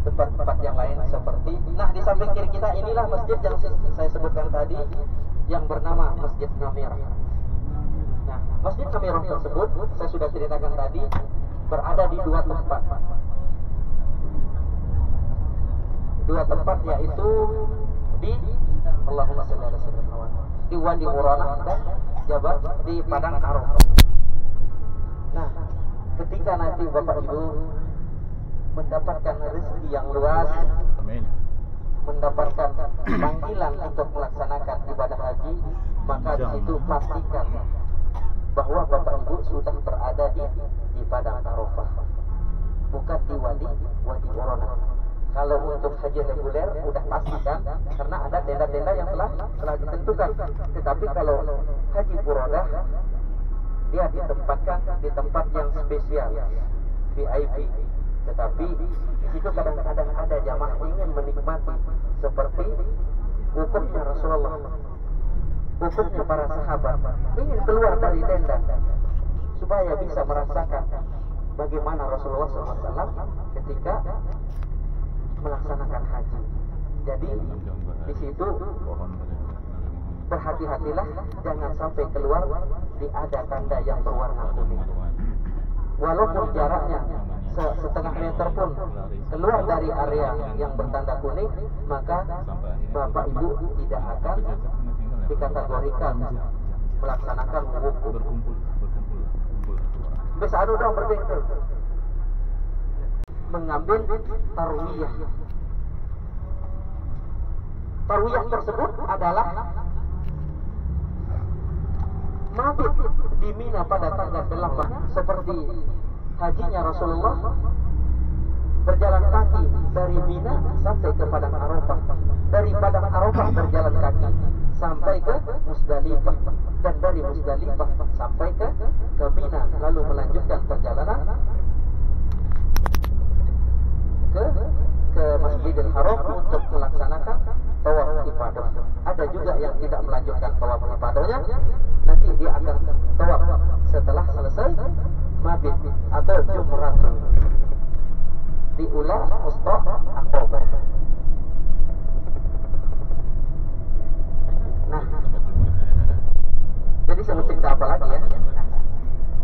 tempat-tempat yang lain seperti, nah di samping kiri kita inilah masjid yang saya sebutkan tadi yang bernama Masjid Namirah. Nah, Masjid Namirah tersebut saya sudah ceritakan tadi berada di dua tempat. Dua tempat yaitu di Allahumma shalli ala sayyidina di Wadi Muranah dan Jabal di Padang Arafah. Nah, ketika nanti Bapak Ibu mendapatkan rezeki yang luas, mendapatkan panggilan untuk melaksanakan ibadah haji, maka di situ pastikan bahwa Bapak Ibu sudah berada di Padang Arafah, bukan di Wadi Muranah. Kalau untuk haji reguler udah pasti kan, karena ada tenda-tenda yang telah ditentukan. Tetapi kalau haji furodah, dia ditempatkan di tempat yang spesial, VIP. Tetapi di situ kadang-kadang ada jamaah ingin menikmati seperti wukufnya Rasulullah, wukufnya para sahabat, ingin keluar dari tenda supaya bisa merasakan bagaimana Rasulullah SAW ketika melaksanakan haji. Jadi di situ berhati-hatilah jangan sampai keluar di ada tanda yang berwarna kuning. Walaupun jaraknya setengah meter pun keluar dari area yang bertanda kuning, maka Bapak Ibu tidak akan dikategorikan melaksanakan wukuf. Bisa anu dong berbeda. Mengambil tarwiyah. Tarwiyah tersebut adalah mabit di Mina pada tanggal 8 seperti hajinya Rasulullah, berjalan kaki dari Mina sampai ke Padang Arafah, dari Padang Arafah berjalan kaki sampai ke Musdalifah, dan dari Musdalifah sampai ke Mina, lalu melanjutkan perjalanan ke Masjidil Haram untuk melaksanakan tawaf ifadah. Ada juga yang tidak melanjutkan tawaf ifadahnya, nanti dia akan tawaf setelah selesai mabit atau jumratul di Ula Musta Aqabah. Nah, jadi saya mesti minta apa lagi ya?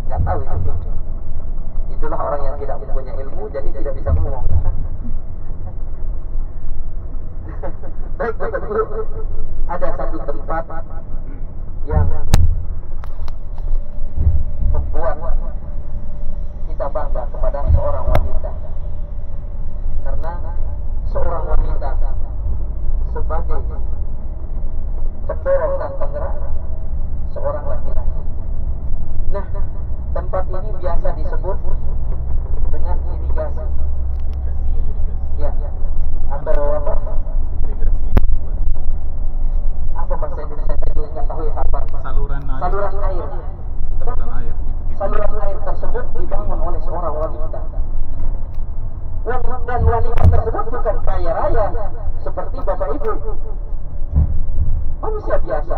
Nggak tahu itu. Itulah orang yang tidak mempunyai ilmu, jadi tidak bisa ngomong. Baik, Bapak Ibu, ada satu tempat yang membuat kita bangga kepada seorang wanita, karena seorang wanita sebagai pendorong dan penggerak seorang laki-laki. Nah, tempat ini biasa disebut dengan irigasi. Ya, atau apa? Apa bahasa Indonesia saya juga nggak tahu ya apa. Saluran air. Saluran air tersebut dibangun oleh seorang wanita. Dan wanita tersebut bukan kaya raya seperti Bapak Ibu, manusia biasa,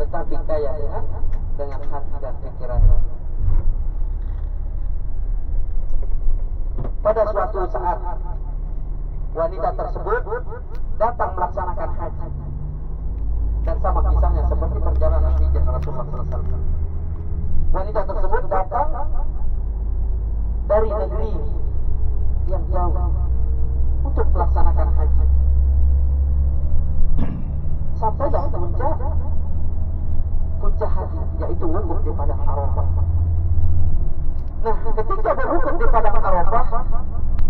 tetapi kaya dengan hati dan pikirannya. Pada suatu saat wanita tersebut datang melaksanakan haji, dan sama kisahnya seperti perjalanan hijrah Rasulullah SAW. Wanita tersebut datang dari negeri yang jauh untuk melaksanakan haji. Sampailah puncak haji, yaitu wukuf di Padang Arafah. Nah, ketika berwukuf di Padang Arafah,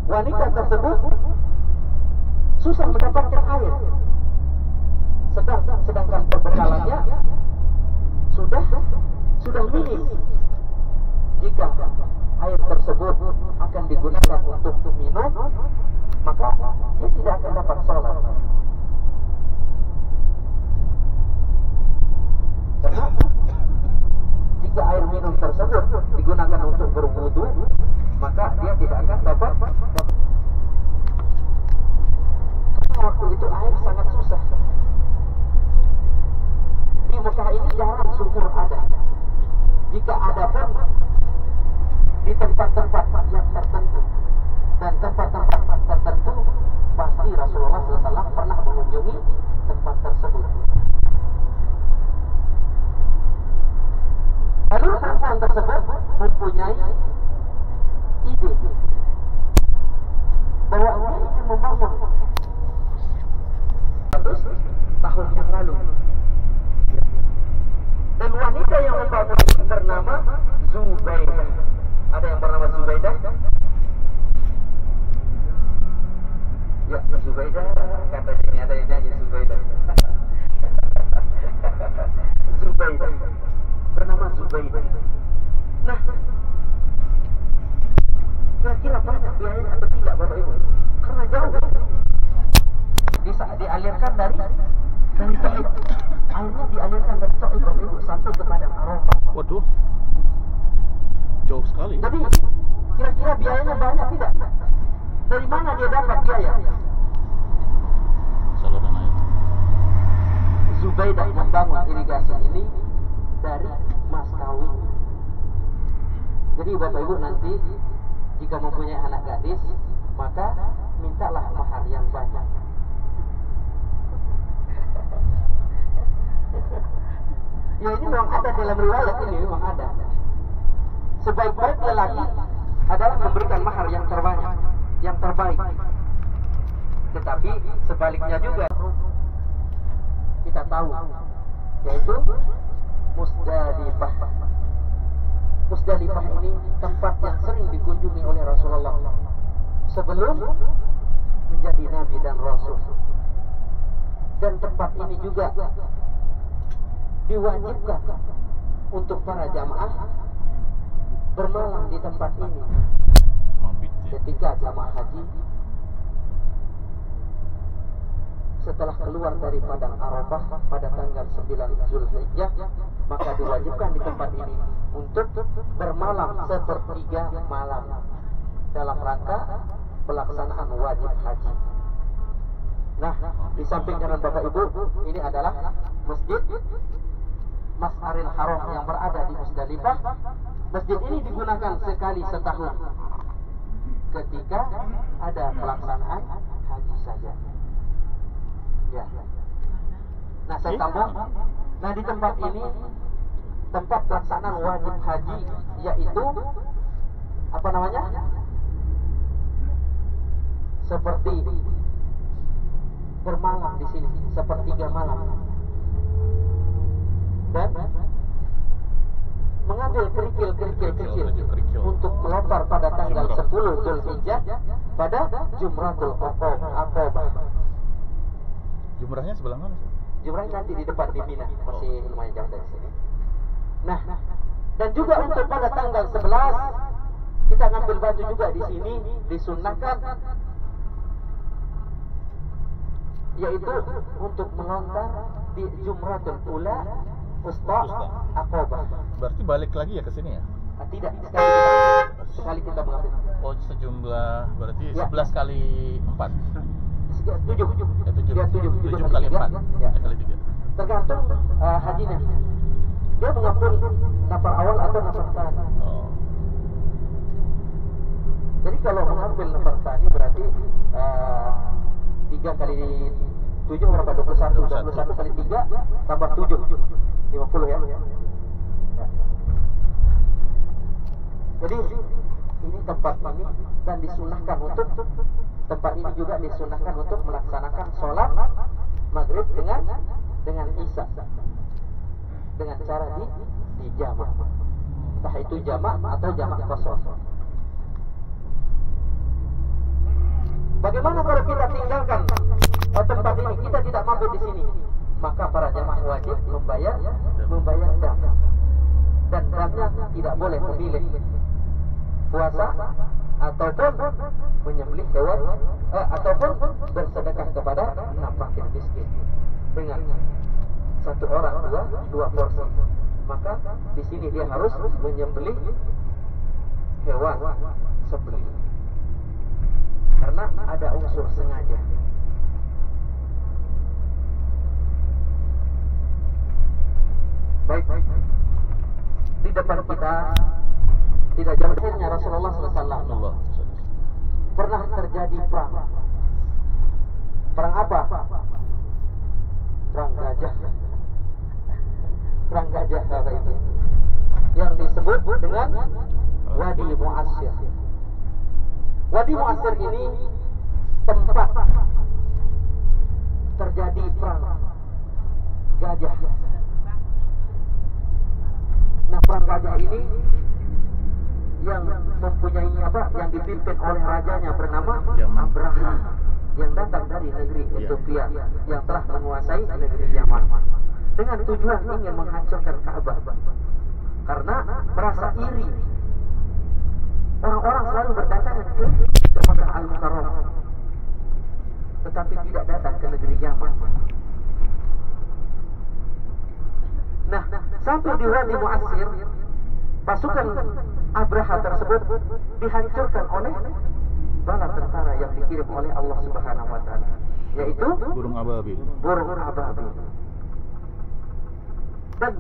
wanita tersebut susah mendapatkan air. Sedangkan perbekalannya sudah minim. Jika air tersebut akan digunakan untuk minum, maka dia tidak akan dapat sholat. Karena jika air minum tersebut digunakan untuk berwudu, maka dia tidak akan dapat. Karena waktu itu air sangat susah. Di Mekah ini jarang sumur ada. Jika ada pun di tempat-tempat yang tertentu, dan tempat-tempat tahun. 100 tahun yang lalu. Dan wanita yang membangun ini bernama Zubaidah. Ada yang bernama Zubaidah? Ya, Zubaidah. Katanya ini ada yang nyanyi Zubaidah. Zubaidah. Bernama Zubaidah. Nah, kira-kira banyak biayanya atau tidak Bapak Ibu? Karena jauh. Dialirkan dari Taif. Airnya dialirkan dari Taif Bapak Ibu sampai ke Padang Arafah. Waduh, jauh sekali. Jadi kira-kira biayanya banyak tidak? Dari mana dia dapat biaya? Saluran air. Zubaidah membangun irigasi ini dari mas kawin. Jadi Bapak Ibu nanti jika mempunyai anak gadis, maka mintalah mahar yang banyak. Ya ini memang ada dalam riwayat ini, memang ada. Sebaik-baik lelaki adalah memberikan mahar yang terbanyak, yang terbaik. Tetapi sebaliknya juga kita tahu, yaitu Musdalifah. Musdalifah ini tempat yang sering dikunjungi oleh Rasulullah sebelum menjadi Nabi dan Rasul. Dan tempat ini juga diwajibkan untuk para jamaah bermalam di tempat ini ketika jamaah haji setelah keluar dari Padang Arafah pada tanggal 9 Zulhijjah, maka diwajibkan di tempat ini untuk bermalam sepertiga malam dalam rangka pelaksanaan wajib haji. Nah, di samping kanan Bapak Ibu, ini adalah masjid Mas'aril Haram yang berada di Musdalifah. Masjid ini digunakan sekali setahun ketika ada pelaksanaan haji saja. Ya. Nah, saya tambah. Nah, di tempat ini tempat pelaksanaan wajib haji, yaitu apa namanya? Seperti bermalam di sini, sepertiga malam. Dan mengambil kerikil-kerikil kecil untuk melempar pada tanggal 10 Zulhijjah pada Jumratul Aqabah. Jumrahnya sebelah mana? Jumrahnya nanti di depan di Mina, masih lumayan jauh dari sini. Nah, dan juga untuk pada tanggal 11 kita ngambil baju juga di sini, disunahkan, yaitu untuk melontar di Jumratul Ula Usta Aqabah. Berarti balik lagi ya ke sini ya? Tidak, sekali kita mengambil. Oh, sejumlah berarti Ya. 11 kali 4. 7 Ya, 7 kali 4. Ya. Kali 3. Tergantung hajinya. Dia mengambil nafar awal atau nafar tsani. Oh. Jadi kalau mengambil nafar tsani berarti 3 kali 7 berapa? 21 kali 3 tambah 7 50 ya. Jadi ini tempat ini dan disunahkan untuk tempat ini juga disunahkan untuk melaksanakan sholat maghrib dengan isya dengan cara di jamak, entah itu jamak atau jamak kosong. Bagaimana kalau kita tinggalkan tempat ini, kita tidak mampu di sini, maka para jamaah wajib membayar dam, dan damnya tidak boleh memilih puasa ataupun menyembelih hewan ataupun bersedekah kepada 6 fakir miskin dengan 1 orang 2 porsi. Maka di sini dia harus menyembelih hewan sembelih karena ada unsur sengaja. Baik, di depan kita tidak jauh dari Rasulullah SAW pernah terjadi perang. Perang apa? Perang gajah. Perang gajah apa itu? Yang disebut dengan Wadi Mu'asyir. Wadi Mu'asyir ini tempat terjadi perang gajah. Nah, perang gajah ini yang mempunyai apa? Yang dipimpin oleh rajanya bernama Abraha, yang datang dari negeri Ethiopia, yang telah menguasai negeri Yaman dengan tujuan ingin menghancurkan Ka'bah karena merasa iri. Orang-orang selalu berdatangan ke Makkah Al-Mukarramah, tetapi tidak datang ke negeri Yaman. Nah, sampai di Wadi Mu'assir, pasukan Abraha tersebut dihancurkan oleh bala tentara yang dikirim oleh Allah Subhanahu wa taala, yaitu burung ababil. Burung ababil. Dan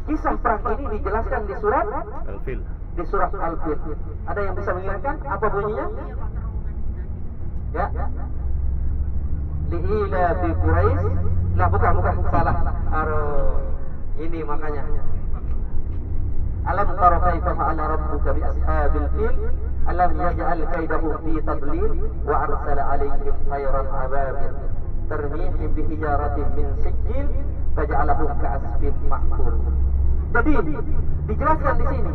kisah perang ini dijelaskan di surat Al-Fil. Di surat Al-Fil. Ada yang bisa mengingatkan apa bunyinya? Ya. Li'ila bi Quraisy. Nah, bukan salah. Ini makanya. Alam tara kaifa fa'ala rabbuka bi ashabil fil? Alam yaj'al kaidahum fi tadlil wa arsala 'alaihim tayran ababil tarmihim bi hijaratin min sijil faj'alahum ka'asfin ma'kul. Jadi dijelaskan di sini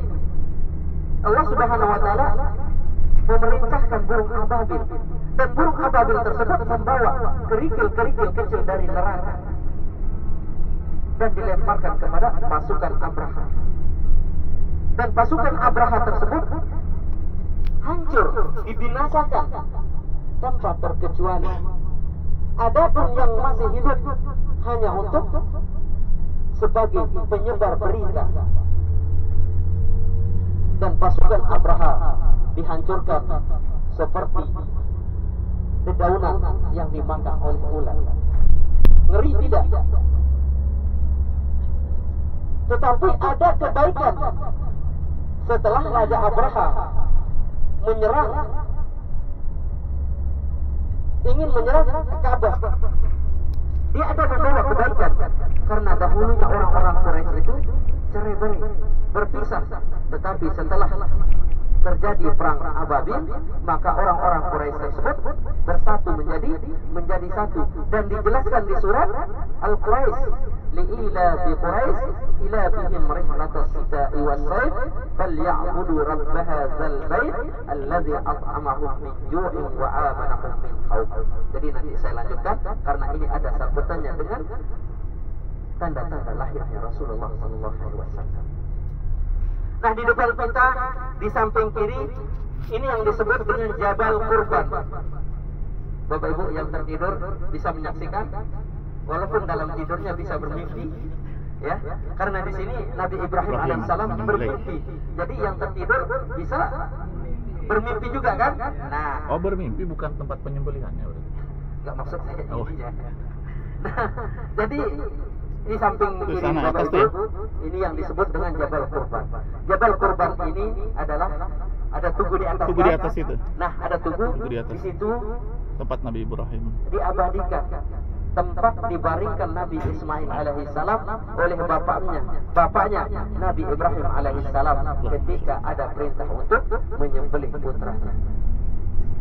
Allah Subhanahu wa taala memerintahkan burung ababil, dan burung ababil tersebut membawa kerikil-kerikil kecil dari neraka dan dilemparkan kepada pasukan Abraha. Dan pasukan Abraha tersebut hancur, dibinasakan tanpa terkecuali. Adapun yang masih hidup hanya untuk sebagai penyebar berita. Dan pasukan Abraha dihancurkan seperti dedaunan yang dimakan oleh ular. Ngeri tidak? Tetapi ada kebaikan setelah Raja Abraha ingin menyerang Ka'bah. Dia ada membawa kebaikan karena dahulunya orang-orang Quraisy itu cerai-berai, berpisah. Tetapi setelah terjadi perang Ababil, maka orang-orang Quraisy tersebut bersatu menjadi satu, dan dijelaskan di surat Al-Quraisy, li'ila bi Quraisy ila bihim rihlatas sita'i was-sayf falyabudu rabb hadzal bait alladzi at'amahum min ju'in wa amanahum min khauf. Jadi nanti saya lanjutkan karena ini ada sambutannya dengan tanda-tanda lahirnya Rasulullah sallallahu alaihi wasallam. Nah, di depan kita di samping kiri ini yang disebut dengan Jabal Qurban. Bapak Ibu yang tertidur bisa menyaksikan, walaupun dalam tidurnya bisa bermimpi, ya. Karena di sini Nabi Ibrahim alaihissalam bermimpi. Jadi yang tertidur bisa bermimpi juga kan? Nah, bermimpi bukan tempat penyembelihannya berarti. Enggak maksud saya ini. Nah, jadi di samping kiri Bapak Ibu, ini yang disebut dengan Jabal Qurban. Jabal Qurban ini adalah ada tugu di atas. Tugu di atas itu. Nah, ada tugu di atas. Di situ tempat Nabi Ibrahim diabadikan, tempat dibaringkan Nabi Ismail alaihissalam oleh bapaknya Nabi Ibrahim alaihissalam ketika ada perintah untuk menyembelih putranya.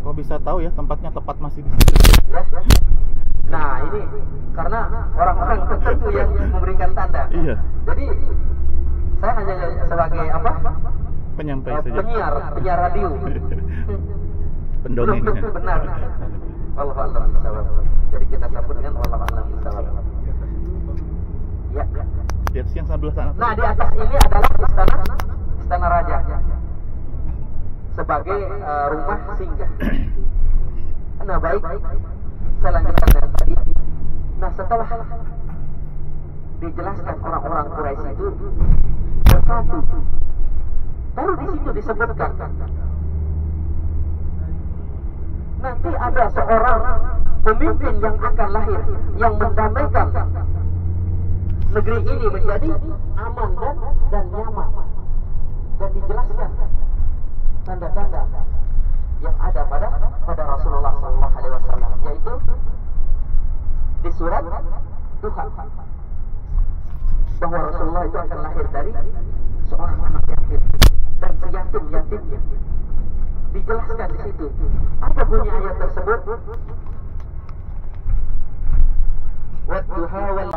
Kok bisa tahu ya tempatnya tepat masih di situ? Ya. Nah, ini karena orang-orang tertentu yang memberikan tanda. Iya. Jadi saya hanya sebagai apa? Penyampai saja. Penyiar radio. Pendongeng. Benar. Wallahu a'lam bishawab. Jadi kita sambut dengan wallahu a'lam bishawab. Ya. Di atas yang sebelah sana. Nah, di atas ini adalah istana raja sebagai rumah singgah. Nah, baik. Saya lanjutkan dari tadi. Nah, setelah dijelaskan orang-orang Quraisy itu bersatu, baru di situ disebutkan nanti ada seorang pemimpin yang akan lahir yang mendamaikan negeri ini menjadi aman dan nyaman, dan dijelaskan tanda-tanda yang ada pada Rasulullah SAW, yaitu di surat Duha, bahwa Rasulullah itu akan lahir dari seorang anak yatim dan si yatimnya dijelaskan di situ. Apa bunyi ayat tersebut? Wadduha wal